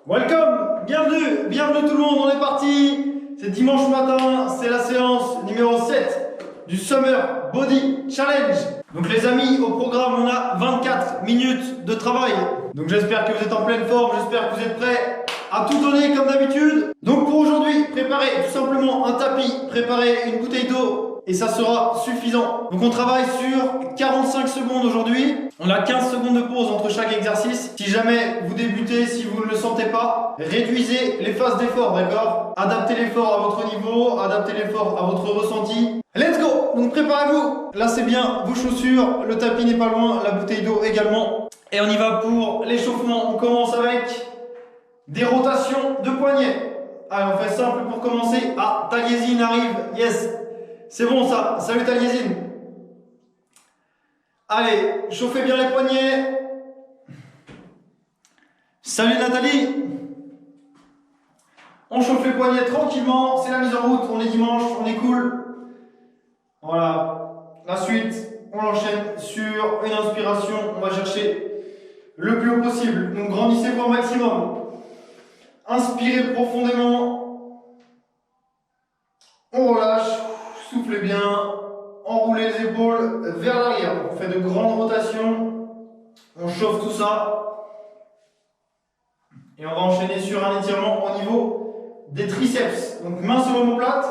Welcome, bienvenue tout le monde, on est parti. C'est dimanche matin, c'est la séance numéro 7 du Summer Body Challenge. Donc les amis, au programme on a 24 minutes de travail. Donc j'espère que vous êtes en pleine forme, j'espère que vous êtes prêts à tout donner comme d'habitude. Donc pour aujourd'hui, préparez tout simplement un tapis, préparez une bouteille d'eau et ça sera suffisant. Donc on travaille sur 45 secondes aujourd'hui. On a 15 secondes de pause entre chaque exercice. Si jamais vous débutez, si vous ne le sentez pas, réduisez les phases d'effort, d'accord? Adaptez l'effort à votre niveau, adaptez l'effort à votre ressenti. Let's go! Donc préparez-vous. Là c'est bien, vos chaussures, le tapis n'est pas loin, la bouteille d'eau également. Et on y va pour l'échauffement. On commence avec des rotations de poignets. Allez, on fait simple pour commencer. Ah, Taliesin arrive, yes! C'est bon ça, salut Taliesin. Allez, chauffez bien les poignets. Salut Nathalie. On chauffe les poignets tranquillement, c'est la mise en route, on est dimanche, on est cool. Voilà, la suite, on enchaîne sur une inspiration, on va chercher le plus haut possible. Donc grandissez au maximum. Inspirez profondément. On relâche, soufflez bien. Enroulez les épaules vers l'arrière. On fait de grandes rotations. On chauffe tout ça. Et on va enchaîner sur un étirement au niveau des triceps. Donc main sur l'omoplate.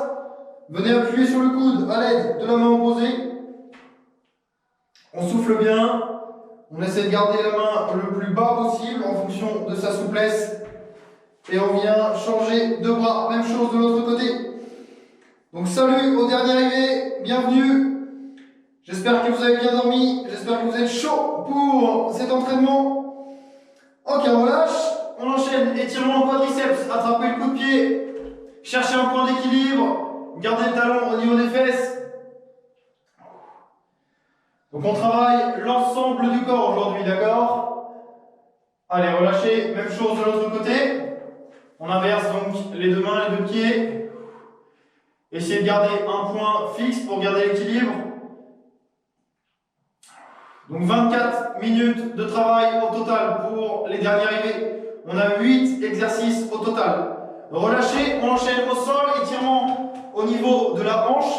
Venez appuyer sur le coude à l'aide de la main opposée. On souffle bien. On essaie de garder la main le plus bas possible en fonction de sa souplesse. Et on vient changer de bras. Même chose de l'autre côté. Donc salut aux derniers arrivés, bienvenue. J'espère que vous avez bien dormi, j'espère que vous êtes chaud pour cet entraînement. Ok, on relâche, on enchaîne, étirement au quadriceps, attrapez le coup de pied, cherchez un point d'équilibre, gardez le talon au niveau des fesses. Donc on travaille l'ensemble du corps aujourd'hui, d'accord? Allez, relâchez, même chose de l'autre côté. On inverse donc les deux mains, les deux pieds. Essayez de garder un point fixe pour garder l'équilibre. Donc 24 minutes de travail au total pour les derniers arrivés. On a 8 exercices au total. Relâchez, on enchaîne au sol, étirement au niveau de la hanche.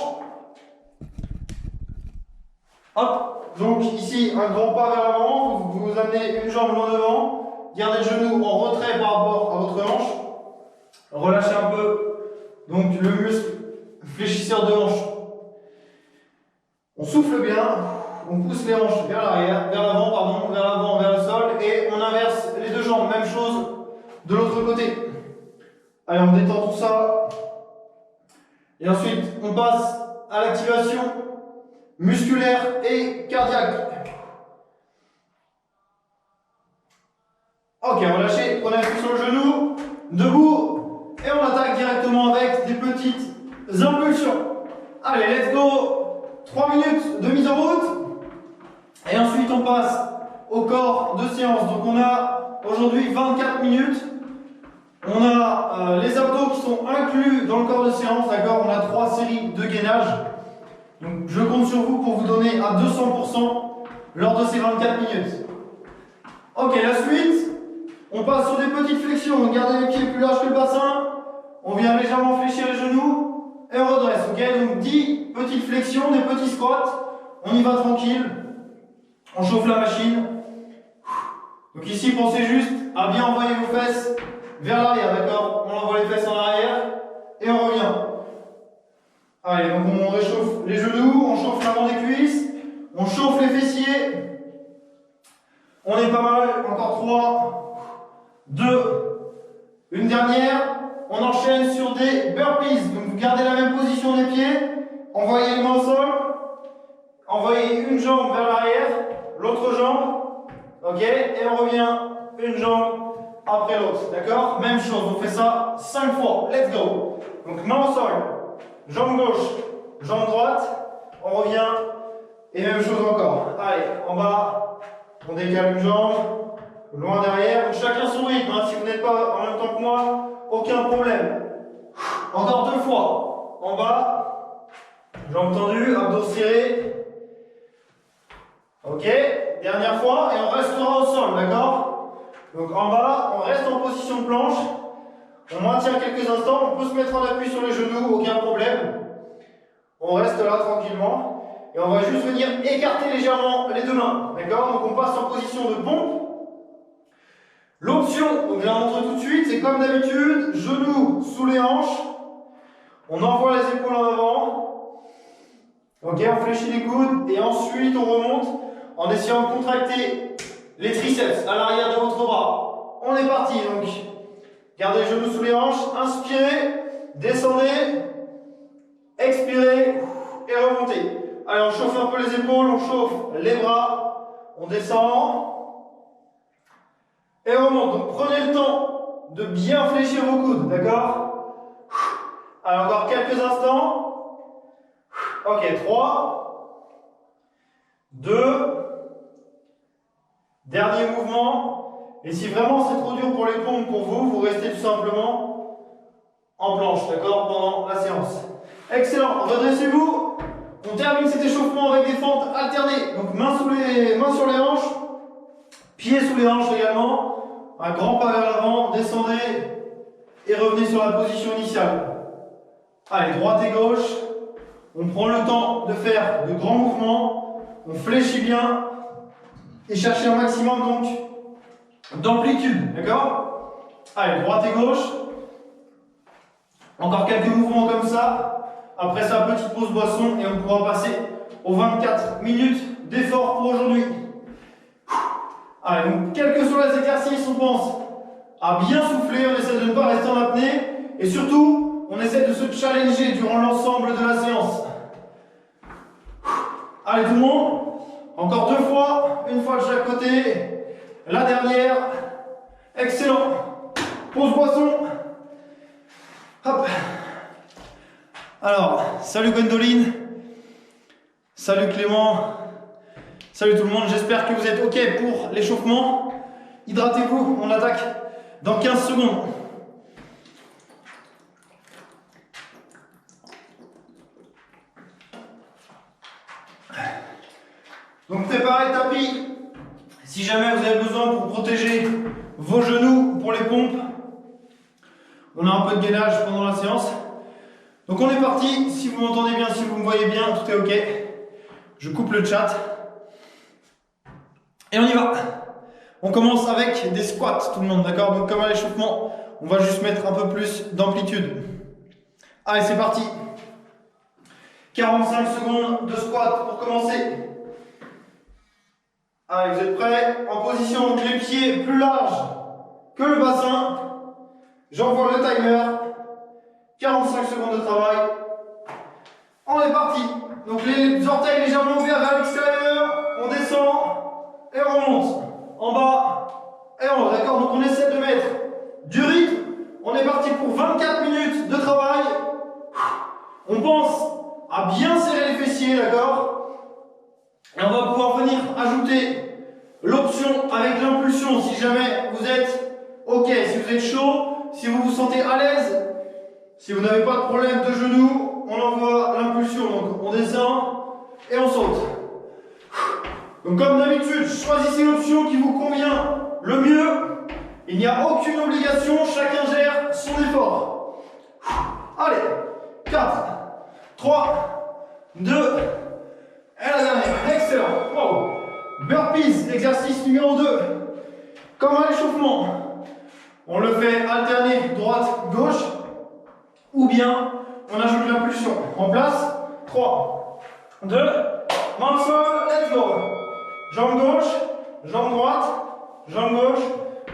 Hop, donc ici un grand pas vers l'avant, vous amenez une jambe loin devant, gardez le genou en retrait par rapport à votre hanche. Relâchez un peu donc le muscle fléchisseur de hanche. On souffle bien, on pousse les hanches vers l'arrière, vers l'avant, pardon, vers l'avant, vers le sol, et on inverse les deux jambes, même chose de l'autre côté. Allez, on détend tout ça. Et ensuite, on passe à l'activation musculaire et cardiaque. Ok, relâchez, prenez appui sur le genou, debout, et on attaque directement avec des petites impulsions. Allez, let's go. 3 minutes de mise en route. Et ensuite, on passe au corps de séance. Donc, on a aujourd'hui 24 minutes. On a les abdos qui sont inclus dans le corps de séance. D'accord? On a 3 séries de gainage. Donc, je compte sur vous pour vous donner à 200% lors de ces 24 minutes. Ok, la suite. On passe sur des petites flexions. Donc, gardez les pieds plus larges que le bassin. On vient légèrement fléchir les genoux. Et on redresse, ok? Donc 10 petites flexions, des petits squats. On y va tranquille. On chauffe la machine. Donc ici, pensez juste à bien envoyer vos fesses vers l'arrière, d'accord? On envoie les fesses en arrière et on revient. Allez, donc on réchauffe les genoux, on chauffe l'avant des cuisses, on chauffe les fessiers. On est pas mal, encore 3, 2, une dernière. On enchaîne sur des burpees. Donc vous gardez la même position des pieds. Envoyez les mains au sol. Envoyez une jambe vers l'arrière, l'autre jambe. Ok? Et on revient une jambe après l'autre. D'accord? Même chose. On fait ça 5 fois. Let's go. Donc main au sol. Jambe gauche. Jambe droite. On revient. Et même chose encore. Allez, en bas. On décale une jambe. Loin derrière. Donc chacun son rythme. Hein. Si vous n'êtes pas en même temps que moi, aucun problème. Encore 2 fois. En bas. Jambes tendues, abdos serrés. Ok. Dernière fois. Et on restera au sol, d'accord? Donc en bas, on reste en position de planche. On maintient quelques instants. On peut se mettre en appui sur les genoux, aucun problème. On reste là tranquillement. Et on va juste venir écarter légèrement les deux mains. D'accord? Donc on passe en position de pompe. L'option, donc je la montre tout de suite, c'est comme d'habitude, genoux sous les hanches. On envoie les épaules en avant. Ok, on fléchit les coudes et ensuite on remonte en essayant de contracter les triceps à l'arrière de votre bras. On est parti donc. Gardez les genoux sous les hanches, inspirez, descendez, expirez et remontez. Allez, on chauffe un peu les épaules, on chauffe les bras, on descend et on remonte. Donc prenez le temps de bien fléchir vos coudes, d'accord? Alors encore quelques instants. Ok, 3, 2, dernier mouvement. Et si vraiment c'est trop dur pour les pompes pour vous, vous restez tout simplement en planche, d'accord, pendant la séance. Excellent, redressez-vous. On termine cet échauffement avec des fentes alternées. Donc mains sur les hanches, pieds sous les hanches également. Un grand pas vers l'avant, descendez et revenez sur la position initiale. Allez, droite et gauche. On prend le temps de faire de grands mouvements. On fléchit bien et cherchez un maximum donc d'amplitude, d'accord? Allez, droite et gauche. Encore quelques mouvements comme ça. Après ça, petite pause boisson et on pourra passer aux 24 minutes d'effort pour aujourd'hui. Allez, donc quels que soient les exercices, on pense à bien souffler, on essaie de ne pas rester en apnée et surtout, on essaie de se challenger durant l'ensemble de la séance. Allez tout le monde, encore 2 fois, une fois de chaque côté, la dernière, excellent, pause boisson, hop. Alors, salut Gwendoline, salut Clément, salut tout le monde, j'espère que vous êtes ok pour l'échauffement. Hydratez-vous, on attaque dans 15 secondes. Donc préparez le tapis, si jamais vous avez besoin pour protéger vos genoux pour les pompes. On a un peu de gainage pendant la séance. Donc on est parti, si vous m'entendez bien, si vous me voyez bien, tout est ok. Je coupe le chat. Et on y va. On commence avec des squats tout le monde, d'accord? Donc comme à l'échauffement, on va juste mettre un peu plus d'amplitude. Allez, c'est parti. 45 secondes de squat pour commencer. Allez, vous êtes prêts? En position, donc les pieds plus larges que le bassin. J'envoie le timer. 45 secondes de travail. On est parti. Donc les orteils légèrement ouverts vers l'extérieur. On descend et on remonte. En bas et en haut. D'accord? Donc on essaie de mettre du rythme. On est parti pour 24 minutes de travail. On pense à bien serrer les fessiers, d'accord? Et on va pouvoir venir ajouter l'option avec l'impulsion si jamais vous êtes ok, si vous êtes chaud, si vous vous sentez à l'aise, si vous n'avez pas de problème de genoux, on envoie l'impulsion. Donc on descend et on saute. Donc comme d'habitude, choisissez l'option qui vous convient le mieux. Il n'y a aucune obligation, chacun gère son effort. Allez, 4, 3, 2, et la dernière. Excellent. Wow. Burpees, exercice numéro 2. Comme à l'échauffement, on le fait alterner droite-gauche, ou bien on ajoute l'impulsion. En place, 3, 2, main au sol, let's go. Jambe gauche, jambe droite, jambe gauche,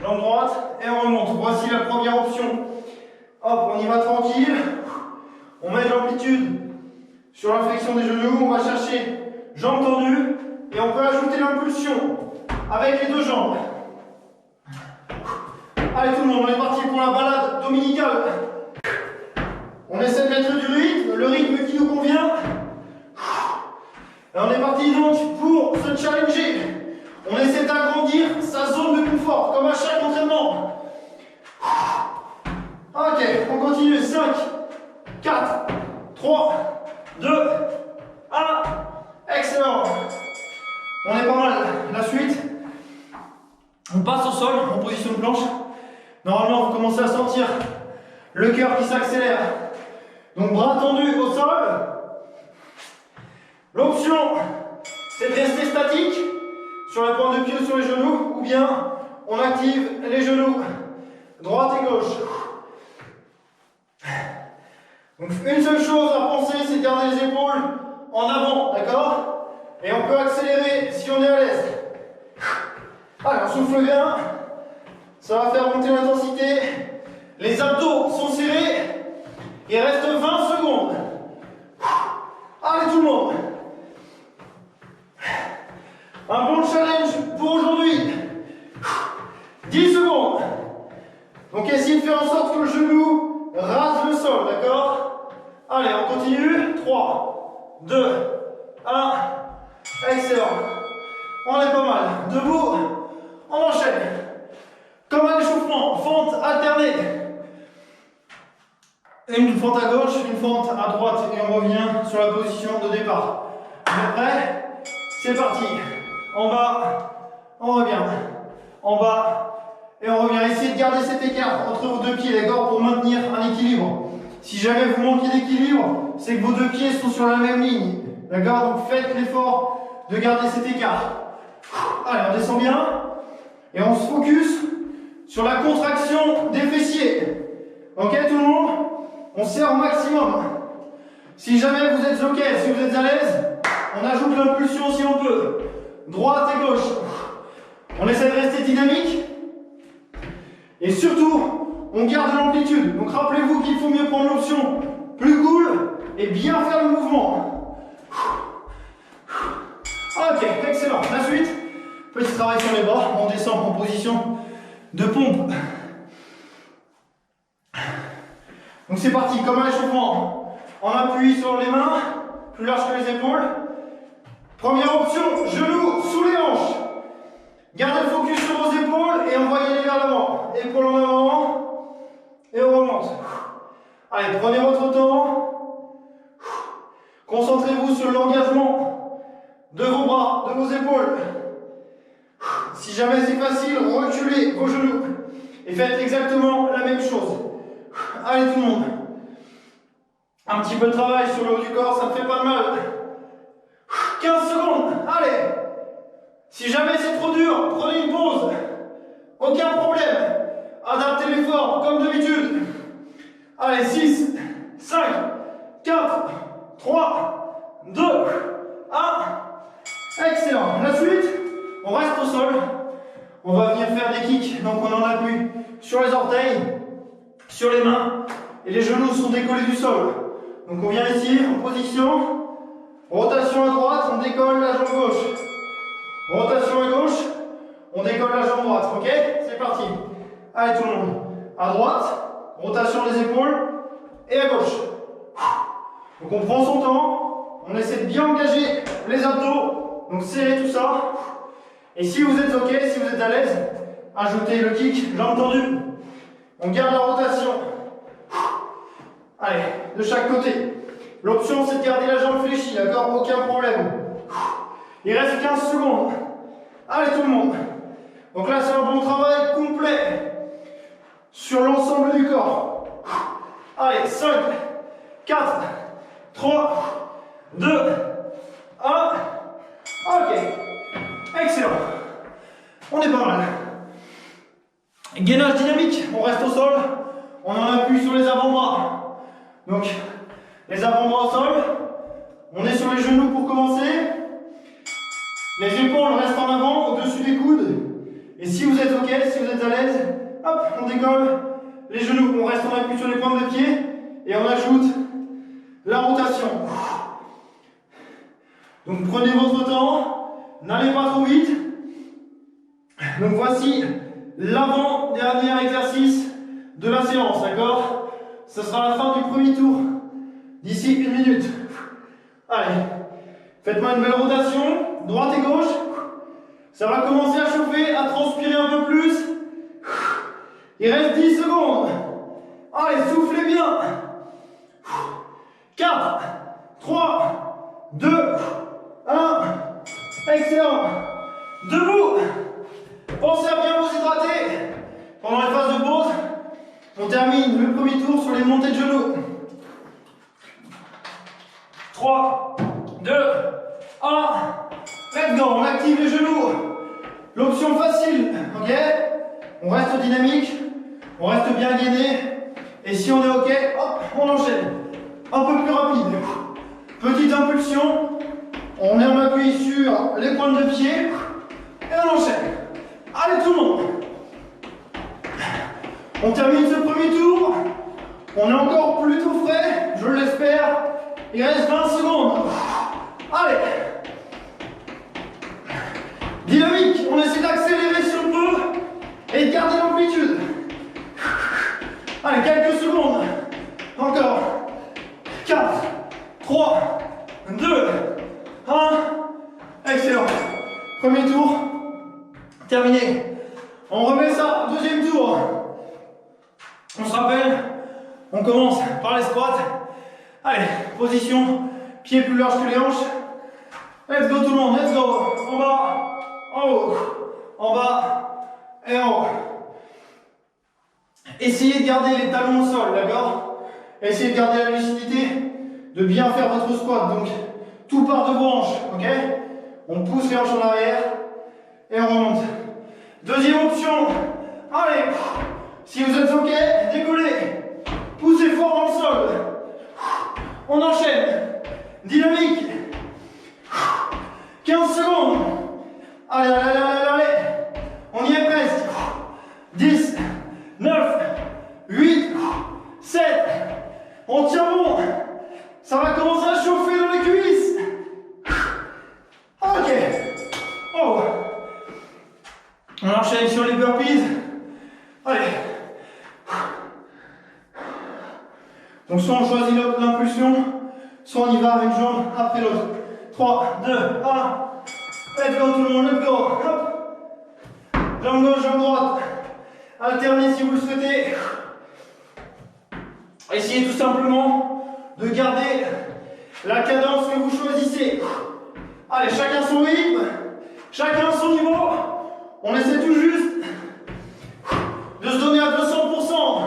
jambe droite, et on remonte. Voici la première option. Hop, on y va tranquille. On met de l'amplitude sur la flexion des genoux. On va chercher jambes tendues et on peut ajouter l'impulsion avec les deux jambes. Allez tout le monde, on est parti pour la balade dominicale. On essaie de mettre du rythme, le rythme qui nous convient. Et on est parti donc pour se challenger. On essaie d'agrandir sa zone de confort, comme à chaque entraînement. Ok, on continue. 5, 4, 3, 2, 1. Excellent. On est pas mal. La suite, on passe au sol en position de planche, normalement vous commencez à sentir le cœur qui s'accélère. Donc bras tendus au sol. L'option, c'est de rester statique sur la pointe de pied ou sur les genoux, ou bien on active les genoux, droite et gauche. Donc une seule chose à penser, c'est de garder les épaules en avant, d'accord? Et on peut accélérer si on est à l'aise. Allez, on souffle bien. Ça va faire monter l'intensité. Les abdos sont serrés. Il reste 20 secondes. Allez tout le monde. Un bon challenge pour aujourd'hui. 10 secondes. Donc essayez de faire en sorte que le genou rase le sol, d'accord? Allez, on continue. 3, 2, 1. Excellent. On est pas mal. Debout, on enchaîne. Comme un échauffement, fente alternée. Une fente à gauche, une fente à droite et on revient sur la position de départ. Vous êtes prêts? C'est parti. En bas, on revient. En bas, et on revient. Essayez de garder cet écart entre vos deux pieds, d'accord, pour maintenir un équilibre. Si jamais vous manquez d'équilibre, c'est que vos deux pieds sont sur la même ligne. D'accord? Donc faites l'effort de garder cet écart. Allez, on descend bien. Et on se focus sur la contraction des fessiers. Ok tout le monde? On serre au maximum. Si jamais vous êtes ok, si vous êtes à l'aise, on ajoute l'impulsion si on peut. Droite et gauche. On essaie de rester dynamique. Et surtout, on garde l'amplitude. Donc rappelez-vous qu'il faut mieux prendre l'option plus cool et bien faire le mouvement. Ok, excellent. La suite, petit travail sur les bras. On descend en position de pompe. Donc c'est parti, comme un échauffement. On appuie sur les mains, plus large que les épaules. Première option, genoux sous les hanches. Gardez le focus sur vos épaules et envoyez-les vers l'avant. Épaules en avant et on remonte. Allez, prenez votre temps. Concentrez-vous sur l'engagement de vos bras, de vos épaules. Si jamais c'est facile, reculez vos genoux et faites exactement la même chose. Allez tout le monde. Un petit peu de travail sur le haut du corps, ça ne fait pas de mal. 15 secondes, allez. Si jamais c'est trop dur, prenez une pause. Aucun problème. Adaptez l'effort comme d'habitude. Allez, 6, 5, 4, 3, 2, 1. Excellent. La suite, on reste au sol. On va venir faire des kicks. Donc on en appuie sur les orteils, sur les mains. Et les genoux sont décollés du sol. Donc on vient ici, en position. Rotation à droite, on décolle la jambe gauche. Rotation à gauche, on décolle la jambe droite. Ok? C'est parti. Allez tout le monde. À droite, rotation des épaules. Et à gauche. Donc on prend son temps. On essaie de bien engager les abdos. Donc serrez tout ça. Et si vous êtes ok, si vous êtes à l'aise, ajoutez le kick, jambe tendue. On garde la rotation. Allez, de chaque côté. L'option c'est de garder la jambe fléchie, d'accord? Aucun problème. Il reste 15 secondes. Allez tout le monde. Donc là c'est un bon travail complet sur l'ensemble du corps. Allez, 5, 4, 3, 2, 1. Ok. Excellent. On est pas mal. Gainage dynamique, on reste au sol. On en appuie sur les avant-bras. Donc, les avant-bras au sol. On est sur les genoux pour commencer. Les épaules restent en avant, au-dessus des coudes. Et si vous êtes ok, si vous êtes à l'aise, hop, on décolle les genoux. On reste en appui sur les pointes de pied. Et on ajoute la rotation. Donc prenez votre temps. N'allez pas trop vite. Donc voici l'avant-dernier exercice de la séance, d'accord? Ce sera la fin du premier tour. D'ici 1 minute. Allez, faites-moi une belle rotation, droite et gauche. Ça va commencer à chauffer, à transpirer un peu plus. Il reste 10 secondes. Allez, soufflez bien. 4, 3, 2, 1. Excellent. Debout. Pensez à bien vous hydrater. On termine le premier tour sur les montées de genoux. 3, 2, 1. Let's go, on active les genoux. L'option facile, ok? On reste dynamique, on reste bien gainé. Et si on est ok, hop, on enchaîne. Un peu plus rapide. Petite impulsion. On est en appui sur les pointes de pied. Et on enchaîne. Allez tout le monde. On termine ce premier tour. On est encore plutôt frais, je l'espère. Il reste 20 secondes. Allez. Dynamique, on essaie d'accélérer si on peut et de garder l'amplitude. Allez, quelques secondes. Encore. 4, 3, 2, 1. Excellent. Premier tour. Terminé. On remet ça. Deuxième tour. On se rappelle. On commence par les squats. Allez, position. Pieds plus larges que les hanches. Let's go tout le monde. Let's go. En bas. En haut. En bas. Et en haut. Essayez de garder les talons au sol, d'accord? Essayez de garder la lucidité, de bien faire votre squat. Donc, tout part de vos hanches, ok? On pousse les hanches en arrière et on remonte. Deuxième option. Allez, si vous êtes ok, décollez. Poussez fort dans le sol. On enchaîne. Dynamique. 15 secondes. Allez, allez, allez, allez, allez. On y est presque. 10, 9, 8, 7. On tient bon. Ça va commencer à chauffer dans les cuisses. Ok. Oh. On enchaîne sur les burpees. Allez. Donc soit on choisit l'impulsion, soit on y va une jambe après l'autre. 3, 2, 1. Let's go tout le monde, let's go. Hop. Jambe gauche, jambe droite. Alternez si vous le souhaitez. Essayez tout simplement de garder la cadence que vous choisissez. Allez, chacun son rythme, chacun son niveau. On essaie tout juste de se donner à 200%.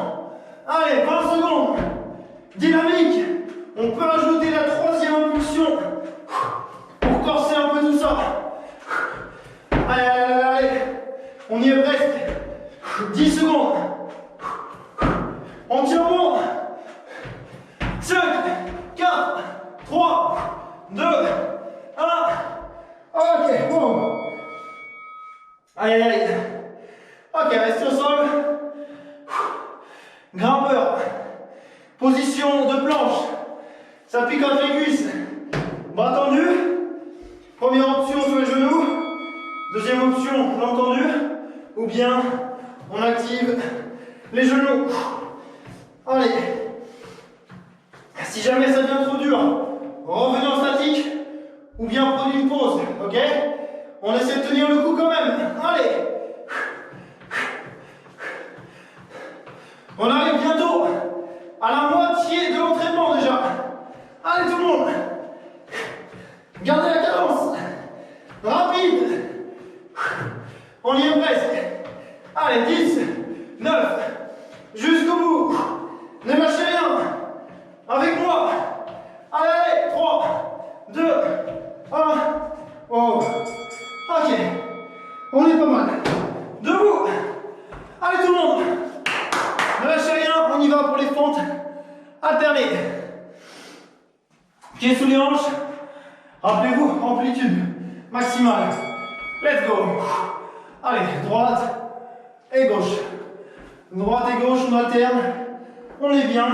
Allez, 20 secondes. Dynamique. On peut ajouter la troisième impulsion pour corser un peu tout ça. Allez, allez, allez, allez. On y est presque. 10 secondes. On tient bon. 5, 4, 3, 2, 1. Ok, bon. Aïe, aïe, aïe. Ok, restez au sol. Grimpeur. Position de planche. Ça picote les cuisses. Bras tendus. Première option sur les genoux. Deuxième option, jambes tendues. Ou bien on active les genoux. Allez. Si jamais ça devient trop dur, revenez en statique. Ou bien prenez une pause. Ok? On essaie de tenir le coup quand même. Allez. On arrive bientôt à la moitié de l'entraînement déjà. Allez tout le monde. Gardez la cadence. Rapide. On y est presque. Allez, 10, 9, jusqu'au bout. Ne lâchez rien. Avec moi. Allez, allez, 3, 2, 1. Oh. Ok. On est pas mal. Debout. Allez tout le monde. Ne lâchez rien, on y va pour les fentes alternées. Pieds sous les hanches. Rappelez-vous, amplitude maximale. Let's go. Allez, droite et gauche. Droite et gauche, on alterne. On est bien.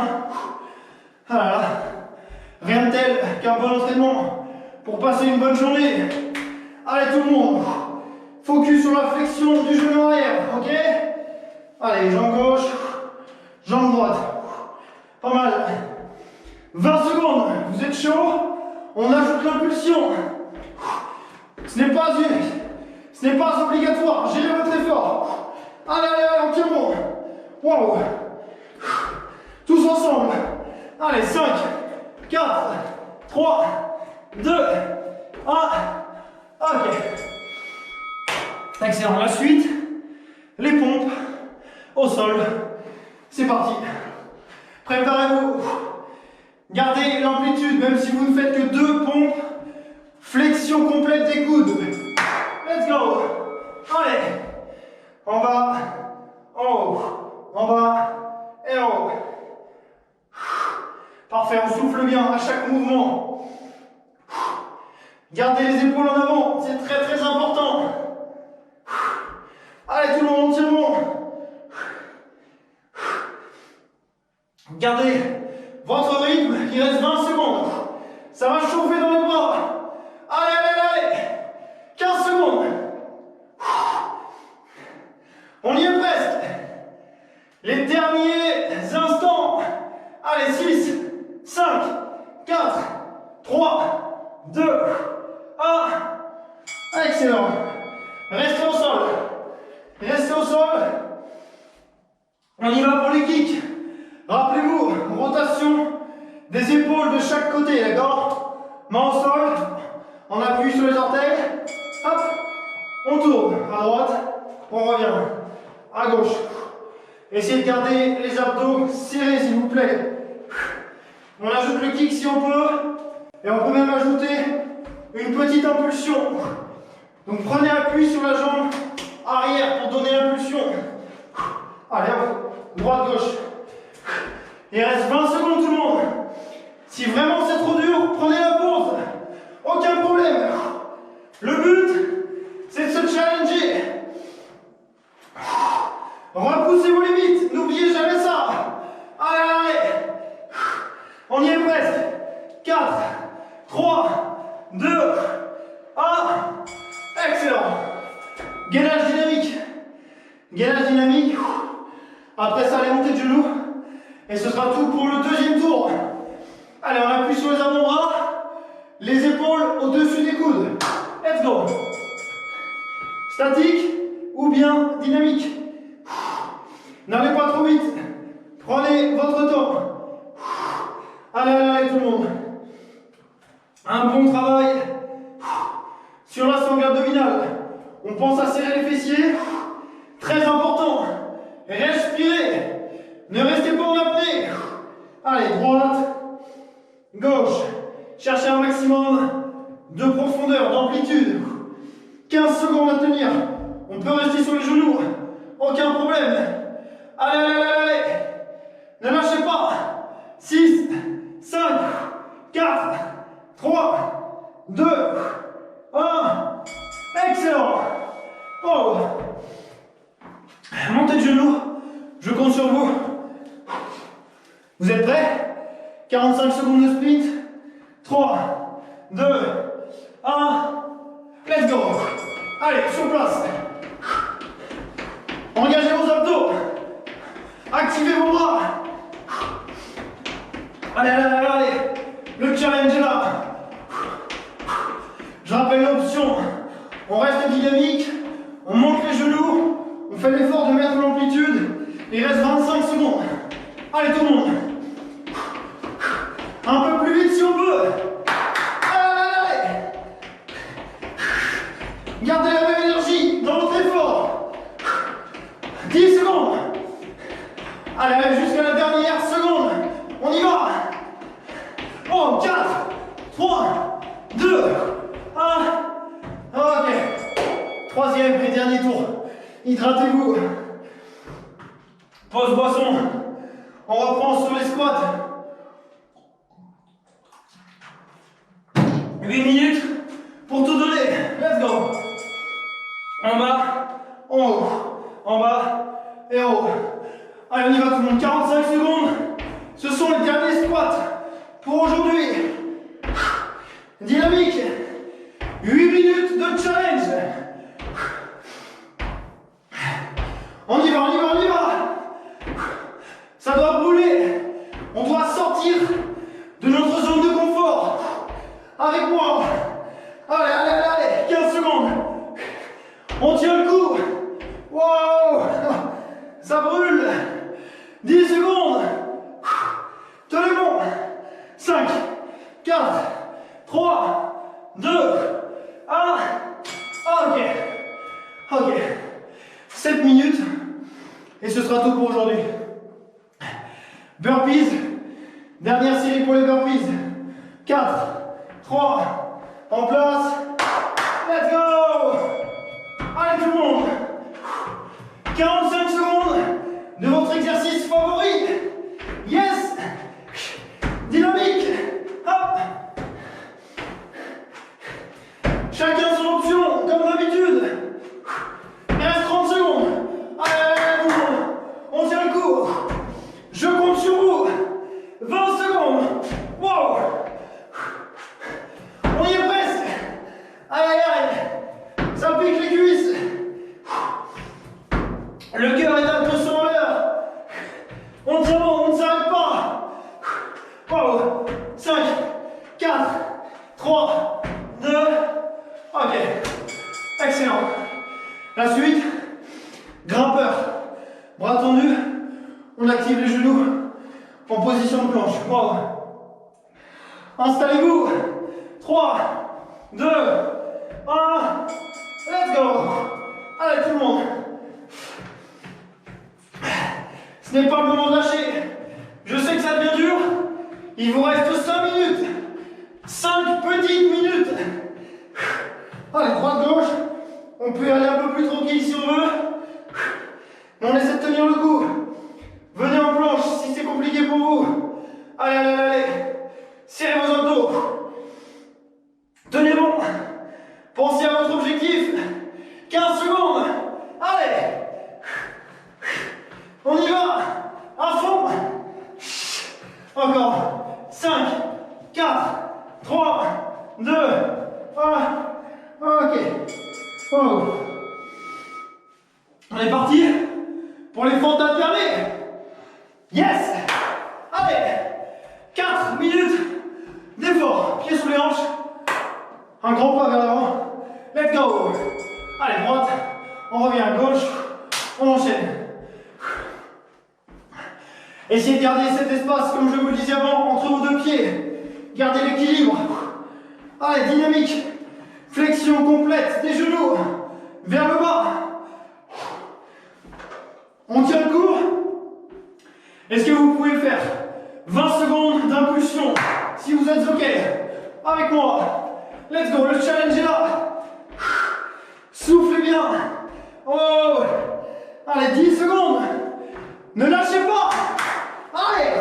Voilà. Rien de tel qu'un bon entraînement pour passer une bonne journée. Allez tout le monde. Focus sur la flexion du genou arrière, ok? Allez, jambe gauche, jambe droite. Pas mal. 20 secondes, vous êtes chaud? On ajoute l'impulsion. Ce n'est pas obligatoire. Gérez votre effort. Allez, allez, allez, on tient bon. Wow. Tous ensemble. Allez, 5, 4, 3, 2, 1. Ok. Excellent. La suite, les pompes au sol. C'est parti. Préparez-vous. Gardez l'amplitude, même si vous ne faites que 2 pompes. Flexion complète des coudes. Let's go. Allez. En bas, en haut, en bas et en haut. Parfait, on souffle bien à chaque mouvement. Gardez les épaules en avant, c'est très très important. Allez tout le monde, tire bon. Gardez votre rythme, il reste 20 secondes. Ça va chauffer dans les bras. Allez, allez, allez. 15 secondes. On y est presque. Les derniers instants. Allez, 6, 5, 4, 3, 2, 1. Excellent. Restez au sol. Restez au sol. On y va pour les kicks. Rappelez-vous, rotation des épaules de chaque côté, d'accord? Main au sol, on appuie sur les orteils, hop, on tourne à droite, on revient à gauche. Essayez de garder les abdos serrés s'il vous plaît. On ajoute le kick si on peut, et on peut même ajouter une petite impulsion. Donc prenez appui sur la jambe arrière pour donner l'impulsion. Allez hop, droite-gauche. Il reste 20 secondes tout le monde. Si vraiment c'est trop dur, prenez la pause. Aucun problème. Le but, c'est de se challenger. Repoussez vos limites. N'oubliez jamais ça. Allez, allez. On y est presque. 4, 3, 2, 1. Excellent. Gainage dynamique. Gainage dynamique. Après ça, les montées de genoux. Et ce sera tout pour le deuxième tour. Allez, on appuie sur les avant-bras, les épaules au-dessus des coudes. Let's go. Statique ou bien dynamique. N'allez pas trop vite. Prenez votre temps. Allez, allez, allez tout le monde. Un bon travail sur la sangle abdominale. On pense à serrer les fessiers. Très important. Respirez. Ne restez pas en apnée. Allez, droite, gauche. Cherchez un maximum de profondeur, d'amplitude. 15 secondes à tenir. On peut rester sur les genoux. Aucun problème. Allez, allez, allez, allez. Ne lâchez pas. 6, 5, 4, 3, 2, 1. Excellent. Oh. Montez de genoux. Je compte sur vous. Vous êtes prêts? 45 secondes de sprint. 3, 2, 1. Let's go. Allez, sur place. Engagez vos abdos. Activez vos bras. Allez, allez, allez, allez. Le challenge est là. Je rappelle l'option. On reste dynamique. On monte les genoux. On fait l'effort de mettre l'amplitude. Il reste 25 secondes. Allez tout le monde. Un peu plus vite si on peut. Allez, allez, allez. Gardez la même énergie dans votre effort. 10 secondes. Allez, allez, jusqu'à la dernière seconde. On y va. Oh, 4, 3, 2, 1. Ok. Troisième et dernier tour. Hydratez-vous. Pause boisson. On reprend sur les squats. 8 minutes pour tout donner. Let's go. En bas, en haut. En bas et en haut. Allez, on y va tout le monde. 45 secondes. Ce sont les derniers squats pour aujourd'hui. Dynamique. 8 minutes de challenge. On y va, on y va, on y va. Ça doit brûler. On doit sortir de notre zone de confort. Avec moi. Allez, allez, allez, allez. 15 secondes. On tient le coup. Wow. Ça brûle. 10 secondes. Tenez bon. 5, 4, 3, 2, 1. Ok. Ok. 7 minutes. Et ce sera tout pour aujourd'hui. Burpees. Dernière série pour les burpees. 4, 3, en place. Let's go! Allez tout le monde. 45 secondes de votre exercice favori. Yes! Dynamique. Hop! Chacun son option, comme d'habitude. Il reste 30 secondes. Allez, on tient le coup. Je compte sur vous. 20 secondes. Wow! On y est presque. Aïe, aïe, aïe. Ça pique les cuisses. Le cœur est à 200 à l'heure. On tient bon, on ne s'arrête pas. Wow! 5, 4, 3, 2. Ok. Excellent. La suite. Grimpeur. Bras tendus. On active les genoux en position de planche. Wow. Installez-vous. 3, 2, 1. Let's go. Allez tout le monde. Ce n'est pas le moment de lâcher. Je sais que ça devient dur. Il vous reste 5 minutes. 5 petites minutes. Allez, droite-gauche. On peut aller un peu plus tranquille si on veut. Mais on essaie de tenir le coup. Venez en planche si c'est compliqué pour vous. Allez, allez, allez. Serrez vos abdos. Tenez bon. Pensez à votre objectif. 15 secondes. Allez. On y va. À fond. Encore. 5, 4, 3, 2, 1. Ok. Oh. On est parti pour les fentes alternés. Yes. Allez. 4 minutes d'effort. Pieds sous les hanches. Un grand pas vers l'avant. Let's go. Allez, droite. On revient à gauche. On enchaîne. Essayez de garder cet espace, comme je vous le disais avant, entre vos deux pieds. Gardez l'équilibre. Allez, dynamique. Flexion complète des genoux. Vers le bas. On tient le coup. Est-ce que vous pouvez le faire? 20 secondes d'impulsion. Si vous êtes OK. Avec moi. Let's go. Le challenge est là. Soufflez bien. Oh. Allez, 10 secondes. Ne lâchez pas. Allez.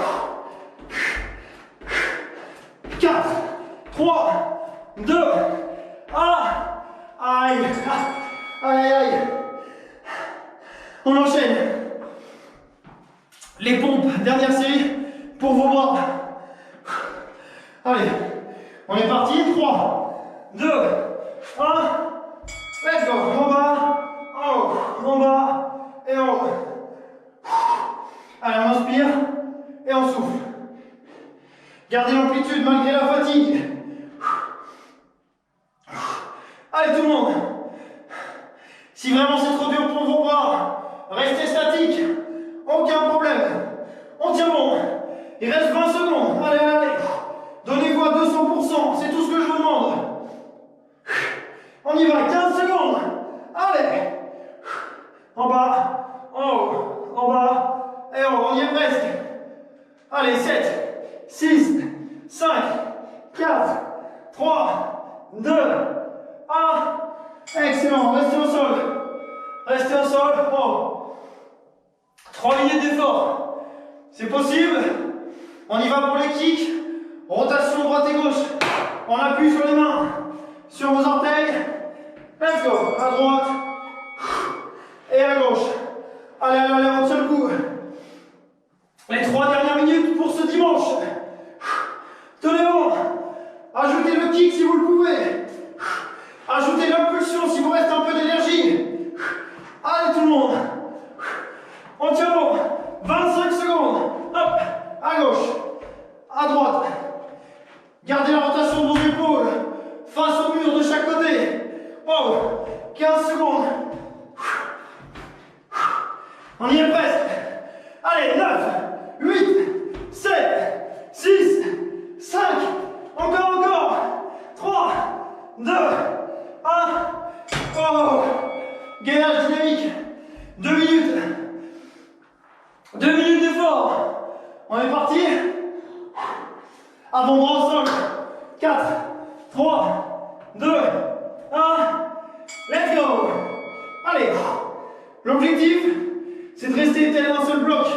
4, 3, 2, 1. Aïe. Aïe, aïe. On enchaîne. Les pompes, dernière série pour vos bras. Allez, on est parti. 3, 2, 1. Let's go. En bas, en haut, en bas et en haut. Allez, on inspire et on souffle. Gardez l'amplitude malgré la fatigue. Allez tout le monde. Si vraiment c'est trop dur pour vos bras, restez statique. Aucun problème. On tient bon. Il reste 20 secondes. Allez, allez, allez. Donnez-vous à 200%. C'est tout ce que je vous demande. On y va. 15 secondes. Allez. En bas. En haut. En bas. Et en haut. On y est presque. Allez, 7, 6, 5, 4, 3, 2, 1. Excellent. Restez au sol. Restez au sol. Oh. 3 minutes d'effort. C'est possible. On y va pour les kicks. Rotation droite et gauche. On appuie sur les mains. Sur vos orteils. Let's go. À droite. Et à gauche. Allez, allez, allez, on tient le coup. Les 3 dernières minutes pour ce dimanche. Tenez bon. Ajoutez le kick si vous le pouvez. Ajoutez l'impulsion si vous reste un peu d'énergie. Allez tout le monde. On tient bon. 25 secondes. Hop. À gauche. À droite. Gardez la rotation de vos épaules. Face au mur de chaque côté. Oh. 15 secondes. On y est presque. Allez, 9, 8, 7, 6, 5. Encore, encore. 3, On est parti. Avant-bras au sol. 4, 3, 2, 1. Let's go. Allez. L'objectif, c'est de rester tel un seul bloc.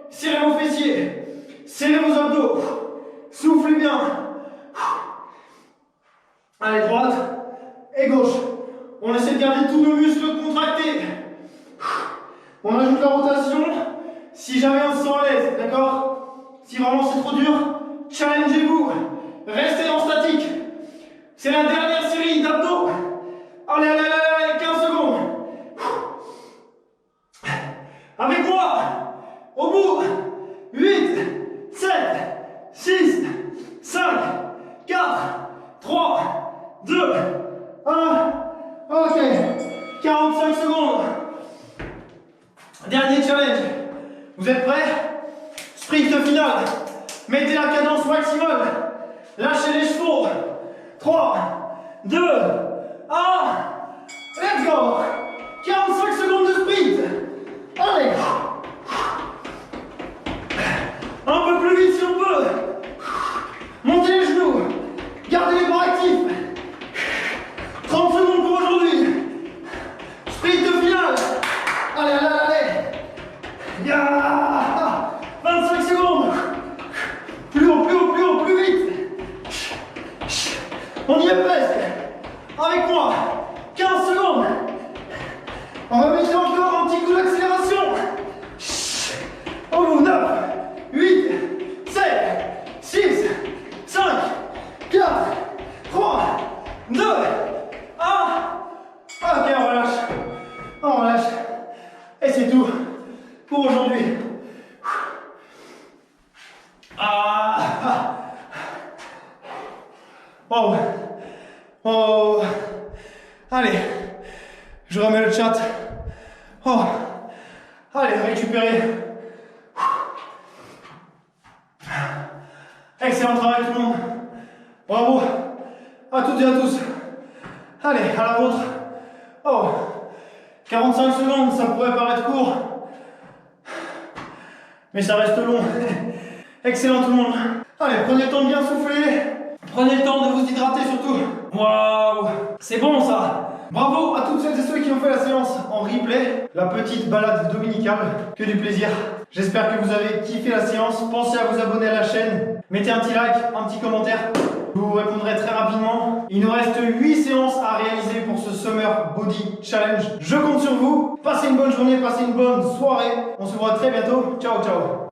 Serrez vos fessiers. Serrez vos abdos. Soufflez bien. Allez, droite et gauche. On essaie de garder tous nos muscles contractés. On ajoute la rotation. Si jamais on se sent à l'aise, d'accord? Si vraiment c'est trop dur, challengez-vous. Restez en statique. C'est la dernière série d'abdos. Allez, allez, allez, allez, 15 secondes. Avec moi. Au bout. 8, 7, 6, 5, 4, 3, 2, 1. Ok. 45 secondes. Dernier challenge. Vous êtes prêts? Sprint final. Mettez la cadence maximale. Lâchez les chevaux. 3, 2, 1. Let's go. 45 secondes de sprint. Allez. Un peu plus vite si on peut. Montez les genoux. Gardez les bras actifs. 30 secondes pour aujourd'hui. Sprint final. Allez, allez, allez. Yeah. 25 secondes. Plus haut, plus haut, plus haut, plus vite. On y est presque. Avec moi. 15 secondes. On va mettre encore un petit coup d'accélération. Au bout. 9, 8, 7, 6, 5, 4, 3, 2, 1. Ok, on relâche. On relâche. Et c'est tout pour aujourd'hui. Oh. Oh. Allez. Je remets le chat. Oh. Allez, récupérez. Excellent travail tout le monde. Bravo à toutes et à tous. Allez, à la vôtre. Oh. 45 secondes, ça pourrait paraître court. Mais ça reste long. Excellent tout le monde. Allez, prenez le temps de bien souffler. Prenez le temps de vous hydrater surtout. Waouh. C'est bon ça. Bravo à toutes celles et ceux qui ont fait la séance en replay, la petite balade dominicale, que du plaisir. J'espère que vous avez kiffé la séance. Pensez à vous abonner à la chaîne, mettez un petit like, un petit commentaire. Je vous répondrai très rapidement. Il nous reste 8 séances à réaliser pour ce Summer Body Challenge. Je compte sur vous. Passez une bonne journée, passez une bonne soirée. On se voit très bientôt. Ciao, ciao.